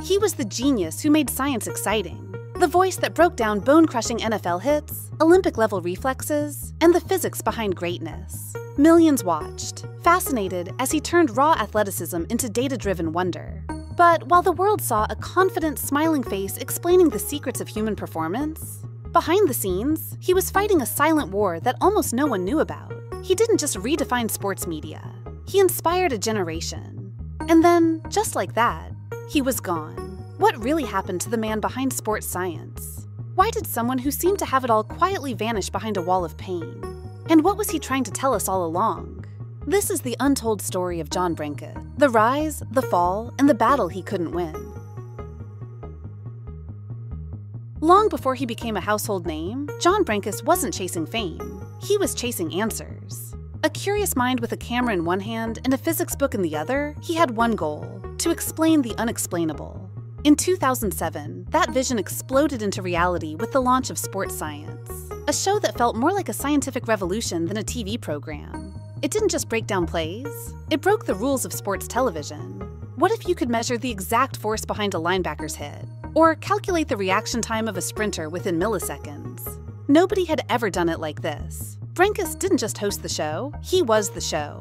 He was the genius who made science exciting, the voice that broke down bone-crushing NFL hits, Olympic-level reflexes, and the physics behind greatness. Millions watched, fascinated as he turned raw athleticism into data-driven wonder. But while the world saw a confident, smiling face explaining the secrets of human performance, behind the scenes, he was fighting a silent war that almost no one knew about. He didn't just redefine sports media. He inspired a generation. And then, just like that, he was gone. What really happened to the man behind sports science? Why did someone who seemed to have it all quietly vanish behind a wall of pain? And what was he trying to tell us all along? This is the untold story of John Brenkus, the rise, the fall, and the battle he couldn't win. Long before he became a household name, John Brenkus wasn't chasing fame. He was chasing answers. A curious mind with a camera in one hand and a physics book in the other, he had one goal: to explain the unexplainable. In 2007, that vision exploded into reality with the launch of Sports Science, a show that felt more like a scientific revolution than a TV program. It didn't just break down plays, it broke the rules of sports television. What if you could measure the exact force behind a linebacker's hit, or calculate the reaction time of a sprinter within milliseconds? Nobody had ever done it like this. Brenkus didn't just host the show, he was the show.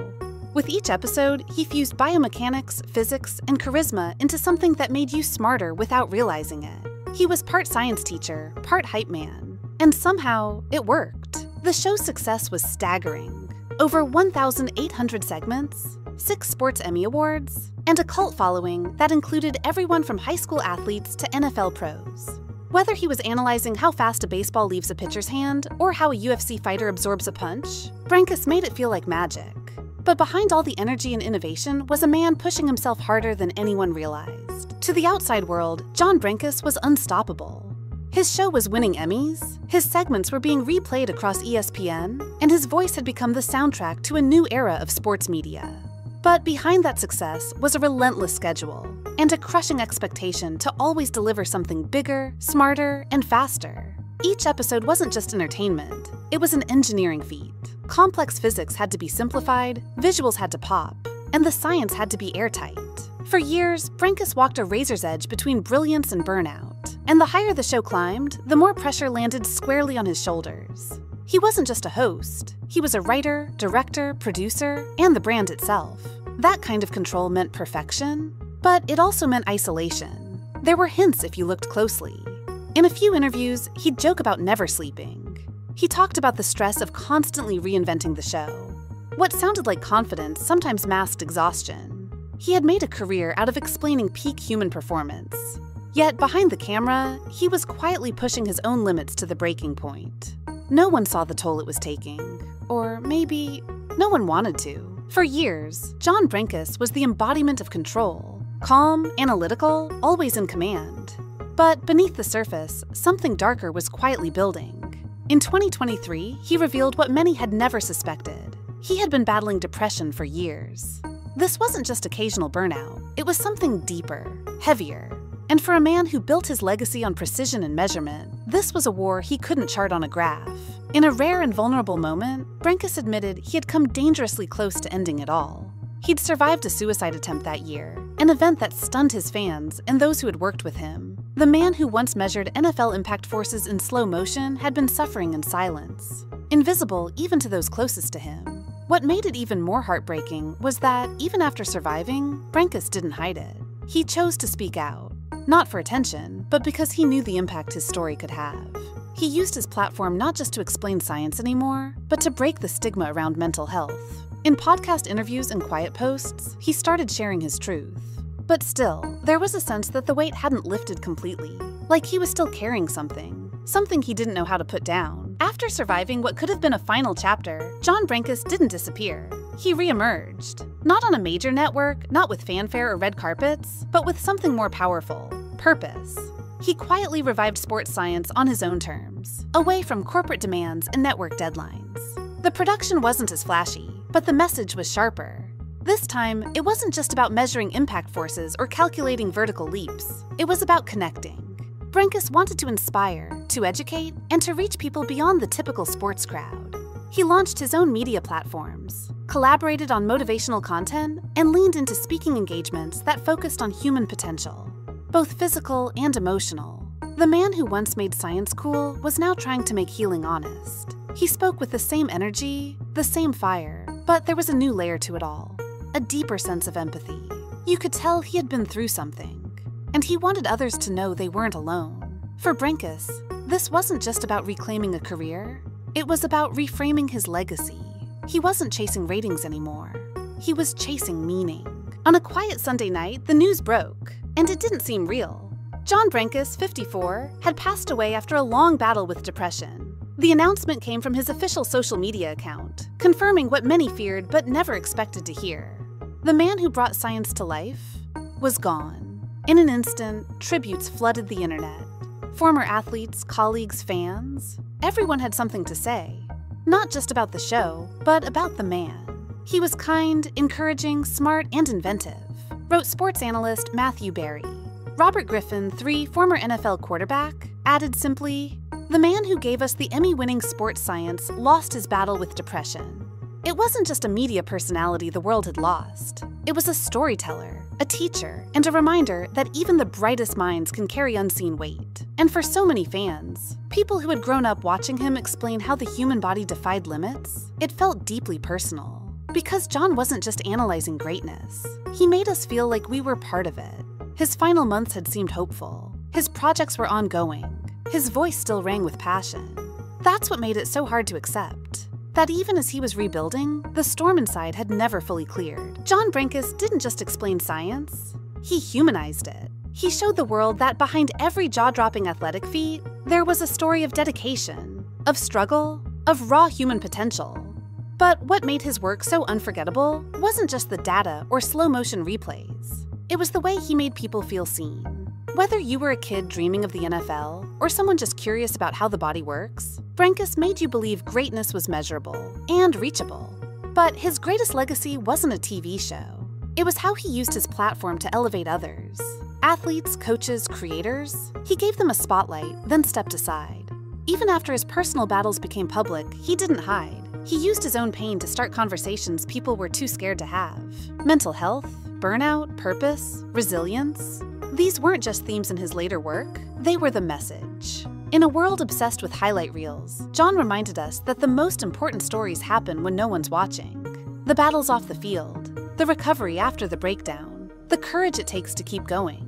With each episode, he fused biomechanics, physics, and charisma into something that made you smarter without realizing it. He was part science teacher, part hype man. And somehow, it worked. The show's success was staggering. Over 1,800 segments, 6 Sports Emmy Awards, and a cult following that included everyone from high school athletes to NFL pros. Whether he was analyzing how fast a baseball leaves a pitcher's hand or how a UFC fighter absorbs a punch, Brenkus made it feel like magic. But behind all the energy and innovation was a man pushing himself harder than anyone realized. To the outside world, John Brenkus was unstoppable. His show was winning Emmys, his segments were being replayed across ESPN, and his voice had become the soundtrack to a new era of sports media. But behind that success was a relentless schedule and a crushing expectation to always deliver something bigger, smarter, and faster. Each episode wasn't just entertainment, it was an engineering feat. Complex physics had to be simplified, visuals had to pop, and the science had to be airtight. For years, Brenkus walked a razor's edge between brilliance and burnout, and the higher the show climbed, the more pressure landed squarely on his shoulders. He wasn't just a host, he was a writer, director, producer, and the brand itself. That kind of control meant perfection, but it also meant isolation. There were hints if you looked closely. In a few interviews, he'd joke about never sleeping. He talked about the stress of constantly reinventing the show. What sounded like confidence sometimes masked exhaustion. He had made a career out of explaining peak human performance. Yet behind the camera, he was quietly pushing his own limits to the breaking point. No one saw the toll it was taking. Or maybe no one wanted to. For years, John Brenkus was the embodiment of control. Calm, analytical, always in command. But beneath the surface, something darker was quietly building. In 2023, he revealed what many had never suspected. He had been battling depression for years. This wasn't just occasional burnout, it was something deeper, heavier. And for a man who built his legacy on precision and measurement, this was a war he couldn't chart on a graph. In a rare and vulnerable moment, Brenkus admitted he had come dangerously close to ending it all. He'd survived a suicide attempt that year, an event that stunned his fans and those who had worked with him. The man who once measured NFL impact forces in slow motion had been suffering in silence, invisible even to those closest to him. What made it even more heartbreaking was that, even after surviving, Brenkus didn't hide it. He chose to speak out, not for attention, but because he knew the impact his story could have. He used his platform not just to explain science anymore, but to break the stigma around mental health. In podcast interviews and quiet posts, he started sharing his truth. But still, there was a sense that the weight hadn't lifted completely, like he was still carrying something he didn't know how to put down. After surviving what could have been a final chapter, John Brenkus didn't disappear. He re-emerged. Not on a major network, not with fanfare or red carpets, but with something more powerful: purpose. He quietly revived sports science on his own terms, away from corporate demands and network deadlines. The production wasn't as flashy, but the message was sharper. This time, it wasn't just about measuring impact forces or calculating vertical leaps. It was about connecting. Brenkus wanted to inspire, to educate, and to reach people beyond the typical sports crowd. He launched his own media platforms, collaborated on motivational content, and leaned into speaking engagements that focused on human potential. both physical and emotional. The man who once made science cool was now trying to make healing honest. He spoke with the same energy, the same fire, but there was a new layer to it all, a deeper sense of empathy. You could tell he had been through something, and he wanted others to know they weren't alone. For Brenkus, this wasn't just about reclaiming a career, it was about reframing his legacy. He wasn't chasing ratings anymore. He was chasing meaning. On a quiet Sunday night, the news broke, and it didn't seem real. John Brenkus, 54, had passed away after a long battle with depression. The announcement came from his official social media account, confirming what many feared but never expected to hear. The man who brought science to life was gone. In an instant, tributes flooded the internet. Former athletes, colleagues, fans, everyone had something to say. Not just about the show, but about the man. He was kind, encouraging, smart, and inventive, wrote sports analyst Matthew Berry. Robert Griffin, III former NFL quarterback, added simply, "The man who gave us the Emmy-winning sports science lost his battle with depression." It wasn't just a media personality the world had lost. It was a storyteller, a teacher, and a reminder that even the brightest minds can carry unseen weight. And for so many fans, people who had grown up watching him explain how the human body defied limits, it felt deeply personal. Because John wasn't just analyzing greatness. He made us feel like we were part of it. His final months had seemed hopeful. His projects were ongoing. His voice still rang with passion. That's what made it so hard to accept. That even as he was rebuilding, the storm inside had never fully cleared. John Brenkus didn't just explain science, he humanized it. He showed the world that behind every jaw-dropping athletic feat, there was a story of dedication, of struggle, of raw human potential. But what made his work so unforgettable wasn't just the data or slow-motion replays. It was the way he made people feel seen. Whether you were a kid dreaming of the NFL or someone just curious about how the body works, Brenkus made you believe greatness was measurable and reachable. But his greatest legacy wasn't a TV show. It was how he used his platform to elevate others. Athletes, coaches, creators, he gave them a spotlight, then stepped aside. Even after his personal battles became public, he didn't hide. He used his own pain to start conversations people were too scared to have. Mental health, burnout, purpose, resilience. These weren't just themes in his later work, they were the message. In a world obsessed with highlight reels, John reminded us that the most important stories happen when no one's watching. The battles off the field, the recovery after the breakdown, the courage it takes to keep going.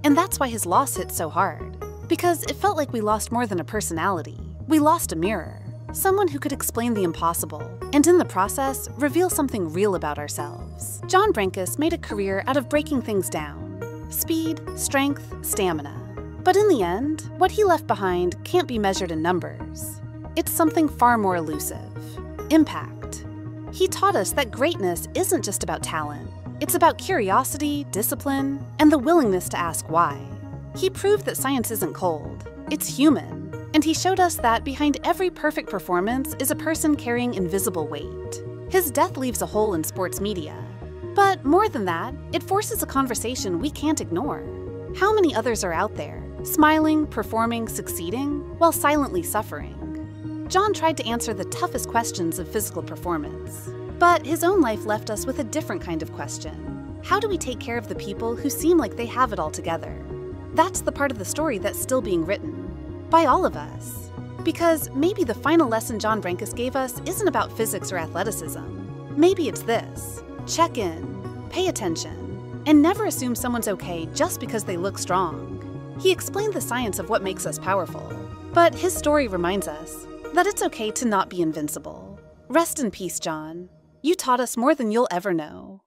And that's why his loss hit so hard. Because it felt like we lost more than a personality. We lost a mirror. Someone who could explain the impossible, and in the process, reveal something real about ourselves. John Brenkus made a career out of breaking things down. Speed, strength, stamina. But in the end, what he left behind can't be measured in numbers. It's something far more elusive. Impact. He taught us that greatness isn't just about talent. It's about curiosity, discipline, and the willingness to ask why. He proved that science isn't cold. It's human. And he showed us that behind every perfect performance is a person carrying invisible weight. His death leaves a hole in sports media. But more than that, it forces a conversation we can't ignore. How many others are out there, smiling, performing, succeeding, while silently suffering? John tried to answer the toughest questions of physical performance. But his own life left us with a different kind of question. How do we take care of the people who seem like they have it all together? That's the part of the story that's still being written. By all of us. Because maybe the final lesson John Brenkus gave us isn't about physics or athleticism. Maybe it's this: check in, pay attention, and never assume someone's okay just because they look strong. He explained the science of what makes us powerful, but his story reminds us that it's okay to not be invincible. Rest in peace, John. You taught us more than you'll ever know.